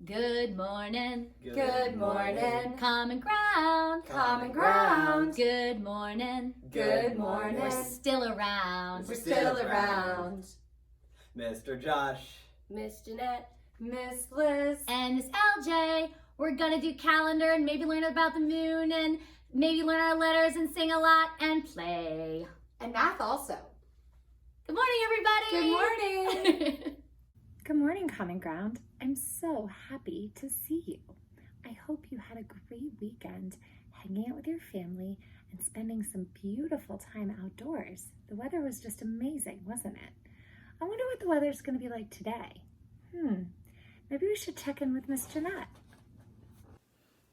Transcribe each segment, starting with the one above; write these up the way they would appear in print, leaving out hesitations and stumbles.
Good morning. Good morning. Common ground. Common ground. Good morning. Good morning. We're still around. We're still around. Mr. Josh. Miss Jeanette. Miss Liz. And Miss LJ. We're gonna do calendar and maybe learn about the moon and maybe learn our letters and sing a lot and play. And math also. Good morning, everybody. Good morning. Good morning, Common Ground. I'm so happy to see you. I hope you had a great weekend hanging out with your family and spending some beautiful time outdoors. The weather was just amazing, wasn't it? I wonder what the weather's going to be like today. Maybe we should check in with Miss Jeanette.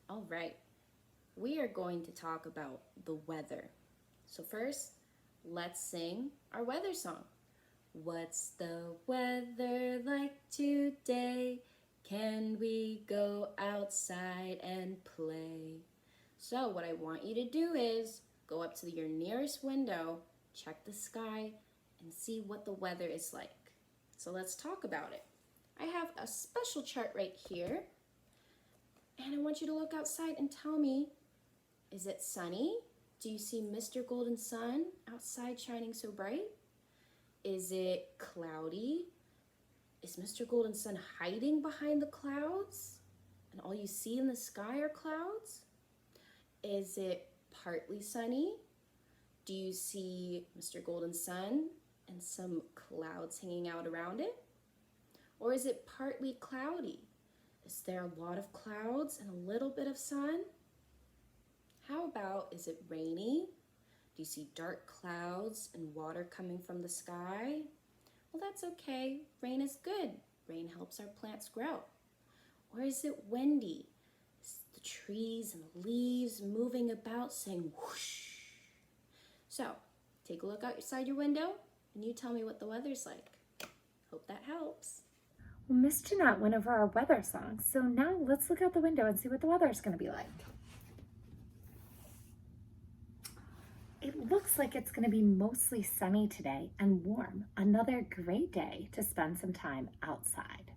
All right, we are going to talk about the weather. So first, let's sing our weather song. What's the weather like today? Can we go outside and play? So what I want you to do is go up to your nearest window, check the sky, and see what the weather is like. So let's talk about it. I have a special chart right here, and I want you to look outside and tell me, is it sunny? Do you see Mr. Golden Sun outside shining so bright? Is it cloudy? Is Mr. Golden Sun hiding behind the clouds and all you see in the sky are clouds? Is it partly sunny? Do you see Mr. Golden Sun and some clouds hanging out around it? Or is it partly cloudy? Is there a lot of clouds and a little bit of sun? How about, is it rainy? Do you see dark clouds and water coming from the sky? Well, that's okay. Rain is good. Rain helps our plants grow. Or is it windy? Is the trees and the leaves moving about saying whoosh? So, take a look outside your window and you tell me what the weather's like. Hope that helps. Well, Miss Jeanette went over our weather song, so now let's look out the window and see what the weather's going to be like. It looks like it's going to be mostly sunny today and warm. Another great day to spend some time outside.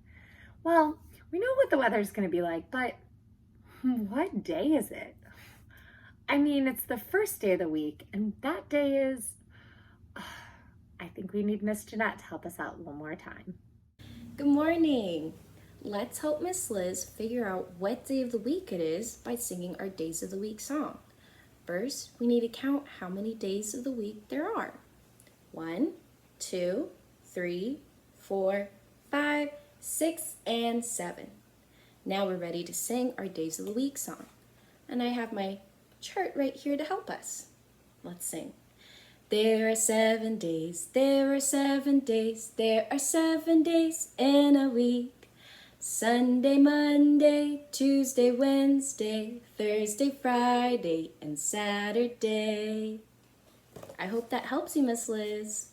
Well, we know what the weather's going to be like, but what day is it? I mean, it's the first day of the week, and that day is... I think we need Miss Jeanette to help us out one more time. Good morning. Let's help Miss Liz figure out what day of the week it is by singing our Days of the Week song. First, we need to count how many days of the week there are. 1, 2, 3, 4, 5, 6, and 7. Now we're ready to sing our Days of the Week song. And I have my chart right here to help us. Let's sing. There are 7 days, there are 7 days, there are 7 days in a week. Sunday, Monday, Tuesday, Wednesday, Thursday, Friday, and Saturday. I hope that helps you, Miss Liz.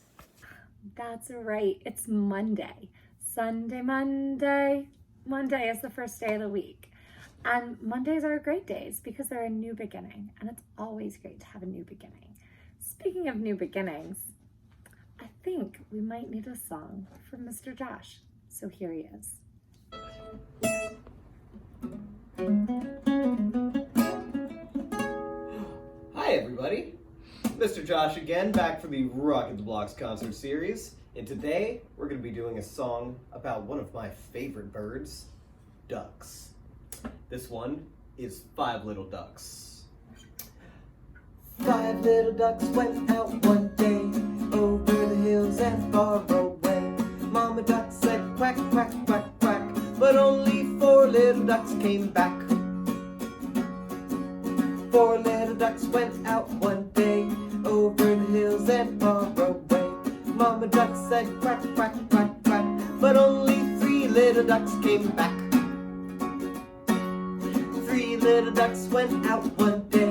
That's right, it's Monday. Sunday, Monday. Monday is the first day of the week. And Mondays are great days because they're a new beginning, and it's always great to have a new beginning. Speaking of new beginnings, I think we might need a song from Mr. Josh. So here he is. Hi everybody, Mr. Josh again, back for the Rockin' the Blocks concert series. And today we're going to be doing a song about one of my favorite birds, ducks. This one is 5 Little Ducks. 5 little ducks went out one day over the hills and far away. Mama duck said quack, quack, quack, quack, but only 4 little ducks came back. 4 little ducks went out one day over the hills and far away. Mama duck said quack, quack, quack, quack, but only 3 little ducks came back. 3 little ducks went out one day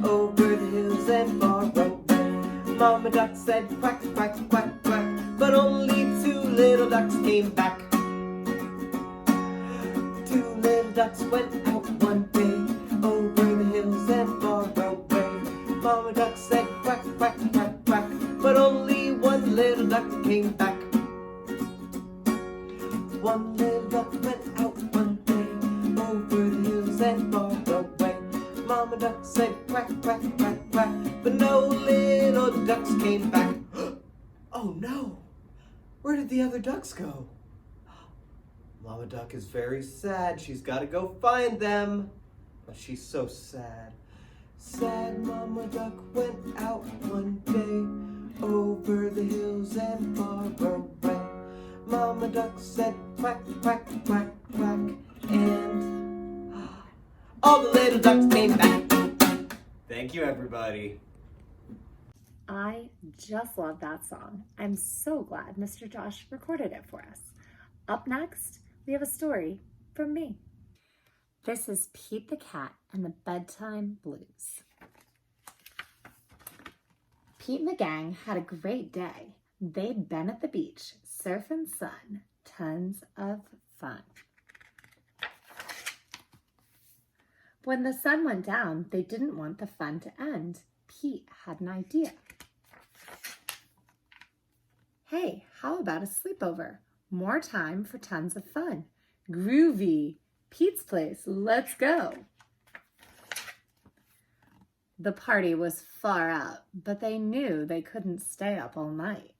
over the hills and far away. Mama duck said quack, quack, quack, quack, but only 2 little ducks came back. 2 little ducks went out one day over the hills and far away. Mama duck said quack, quack, quack, quack, but only 1 little duck came back. 1 little duck went out one day Mama duck said quack, quack, quack, quack, but no little ducks came back. Oh no! Where did the other ducks go? Mama duck is very sad. She's got to go find them. But she's so sad. Sad Mama duck went out one day over the hills and far away. Mama duck said quack, quack, quack, quack, and all the little ducks came back. Thank you, everybody. I just love that song. I'm so glad Mr. Josh recorded it for us. Up next, we have a story from me. This is Pete the Cat and the Bedtime Blues. Pete and the gang had a great day. They'd been at the beach, surfing sun, tons of fun. When the sun went down, they didn't want the fun to end. Pete had an idea. Hey, how about a sleepover? More time for tons of fun. Groovy. Pete's place, let's go. The party was far out, but they knew they couldn't stay up all night.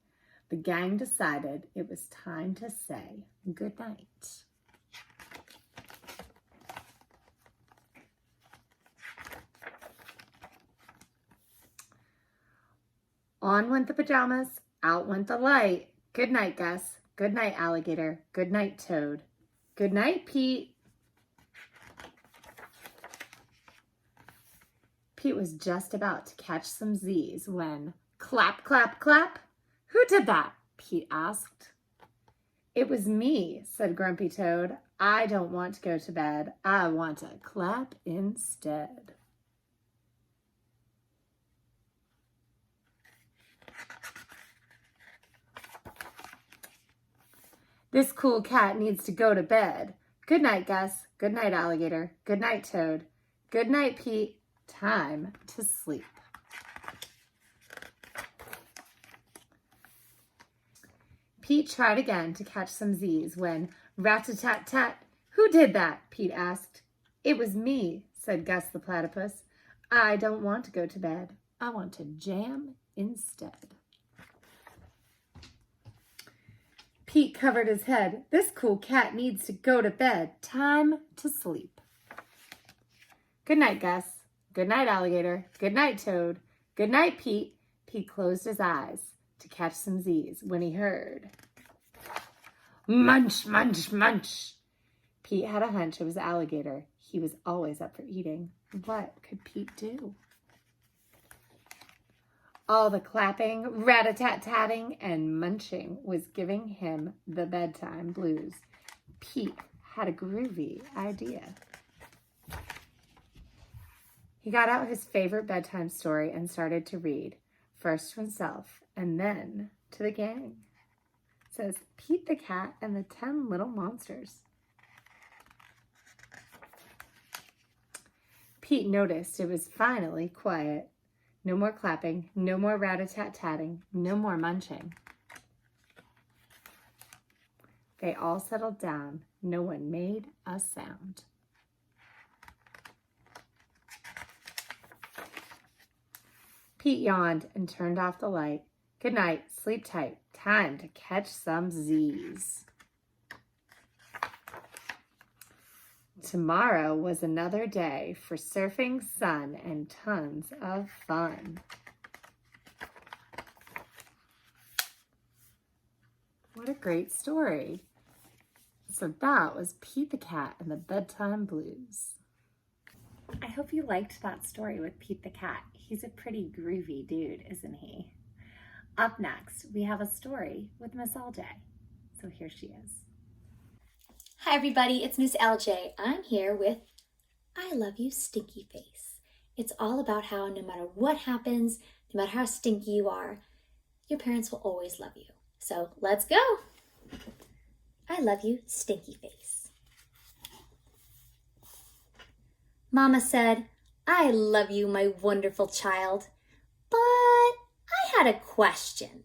The gang decided it was time to say goodnight. On went the pajamas, out went the light. Good night, Gus. Good night, alligator. Good night, Toad. Good night, Pete. Pete was just about to catch some Z's when clap, clap, clap. Who did that? Pete asked. It was me, said Grumpy Toad. I don't want to go to bed. I want to clap instead. This cool cat needs to go to bed. Good night, Gus. Good night, alligator. Good night, Toad. Good night, Pete. Time to sleep. Pete tried again to catch some Z's when rat-a-tat-tat. Who did that? Pete asked. It was me, said Gus the platypus. I don't want to go to bed. I want to jam instead. Pete covered his head. This cool cat needs to go to bed. Time to sleep. Good night, Gus. Good night, alligator. Good night, Toad. Good night, Pete. Pete closed his eyes to catch some Z's when he heard munch, munch, munch. Pete had a hunch it was alligator. He was always up for eating. What could Pete do? All the clapping, rat-a-tat-tatting, and munching was giving him the bedtime blues. Pete had a groovy idea. He got out his favorite bedtime story and started to read, first to himself and then to the gang. It says, Pete the Cat and the 10 Little Monsters. Pete noticed it was finally quiet. No more clapping, no more rat-a-tat-tatting, no more munching. They all settled down. No one made a sound. Pete yawned and turned off the light. Good night, sleep tight. Time to catch some Z's. Tomorrow was another day for surfing, sun, and tons of fun. What a great story. So that was Pete the Cat and the Bedtime Blues. I hope you liked that story with Pete the Cat. He's a pretty groovy dude, isn't he? Up next, we have a story with Miss LJ. So here she is. Hi everybody, it's Miss LJ. I'm here with I Love You Stinky Face. It's all about how no matter what happens, no matter how stinky you are, your parents will always love you. So let's go. I love you, Stinky Face. Mama said, I love you, my wonderful child, but I had a question.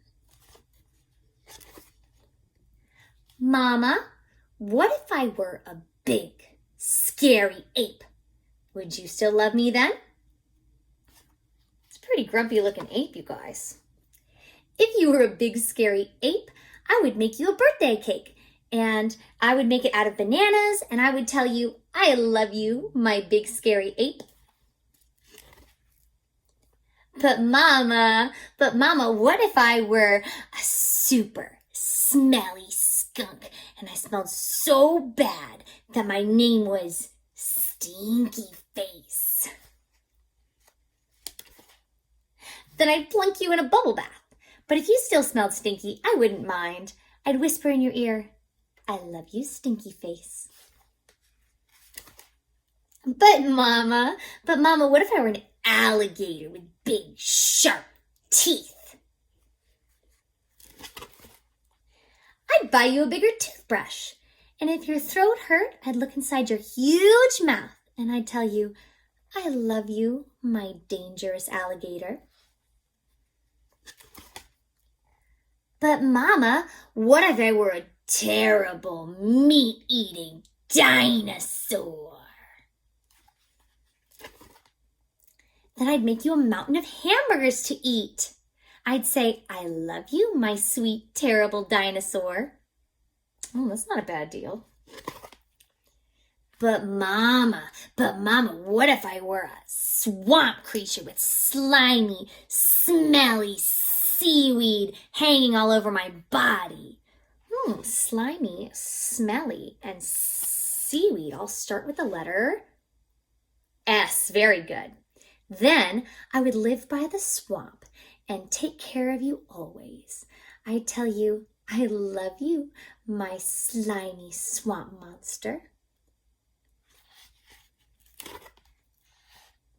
Mama, what if I were a big, scary ape? Would you still love me then? Pretty grumpy looking ape, you guys. If you were a big scary ape, I would make you a birthday cake. And I would make it out of bananas, and I would tell you, I love you, my big scary ape. But mama, what if I were a super smelly skunk and I smelled so bad that my name was Stinky Face? Then I'd plunk you in a bubble bath. But if you still smelled stinky, I wouldn't mind. I'd whisper in your ear, I love you, Stinky Face. But mama, what if I were an alligator with big, sharp teeth? I'd buy you a bigger toothbrush. And if your throat hurt, I'd look inside your huge mouth and I'd tell you, I love you, my dangerous alligator. But mama, what if I were a terrible meat-eating dinosaur? Then I'd make you a mountain of hamburgers to eat. I'd say, I love you, my sweet, terrible dinosaur. Oh, that's not a bad deal. But mama, what if I were a swamp creature with slimy, smelly seaweed hanging all over my body? Slimy, smelly, and seaweed all start with the letter S. Very good. Then I would live by the swamp and take care of you always. I'd tell you, I love you, my slimy swamp monster.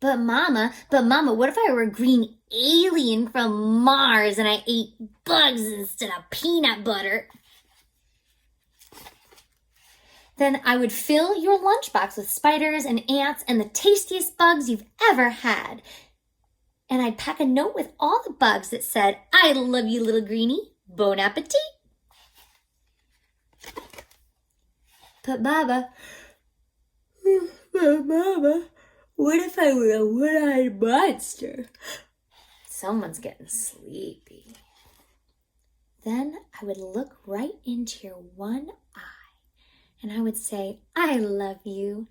But mama, what if I were a green alien from Mars and I ate bugs instead of peanut butter? Then I would fill your lunchbox with spiders and ants and the tastiest bugs you've ever had. And I'd pack a note with all the bugs that said, I love you, little greenie. Bon appetit. But mama, what if I were a one-eyed monster? Someone's getting sleepy. Then I would look right into your one eye. And I would say, I love you.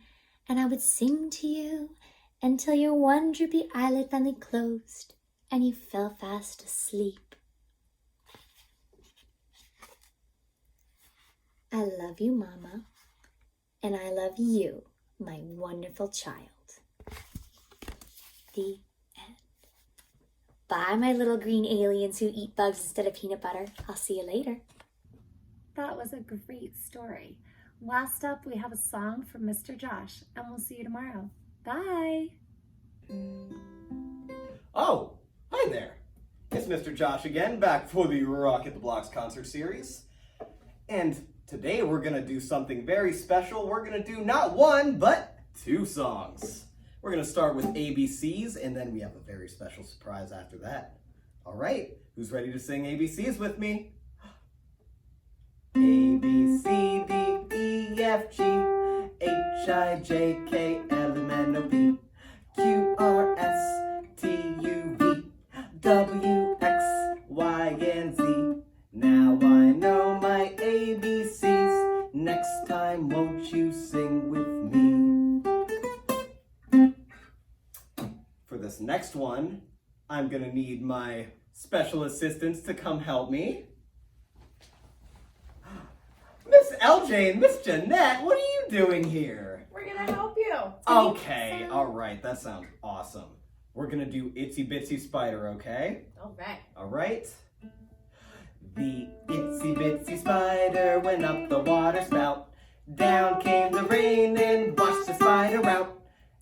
And I would sing to you until your one droopy eyelid finally closed and you fell fast asleep. I love you, Mama. And I love you, my wonderful child. The end. Bye, my little green aliens who eat bugs instead of peanut butter. I'll see you later. That was a great story. Last up, we have a song from Mr. Josh, and we'll see you tomorrow. Bye! Oh, hi there. It's Mr. Josh again, back for the Rocket the Blocks concert series. And today we're going to do something very special. We're going to do not one, but two songs. We're going to start with ABCs, and then we have a very special surprise after that. All right, who's ready to sing ABCs with me? A, B, C, D, E, F, G, H, I, J, K, L, M, N, O, P, Q, R, S, T, U, V, W, X, Y, and Z. Now I know my ABCs. Next time, won't you sing with me? For this next one, I'm gonna need my special assistants to come help me. Miss LJ and Miss Jeanette, what are you doing here? We're gonna help you. Okay, all right, that sounds awesome. We're gonna do Itsy Bitsy Spider, okay? All right. The itsy bitsy spider went up the water spout. Down came the rain and washed the spider out.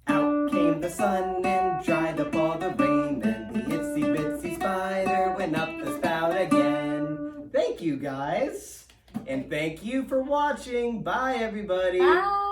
Out came the sun and dried up all the rain. And the itsy bitsy spider went up the spout again. Thank you, guys. And thank you for watching. Bye, everybody. Bye.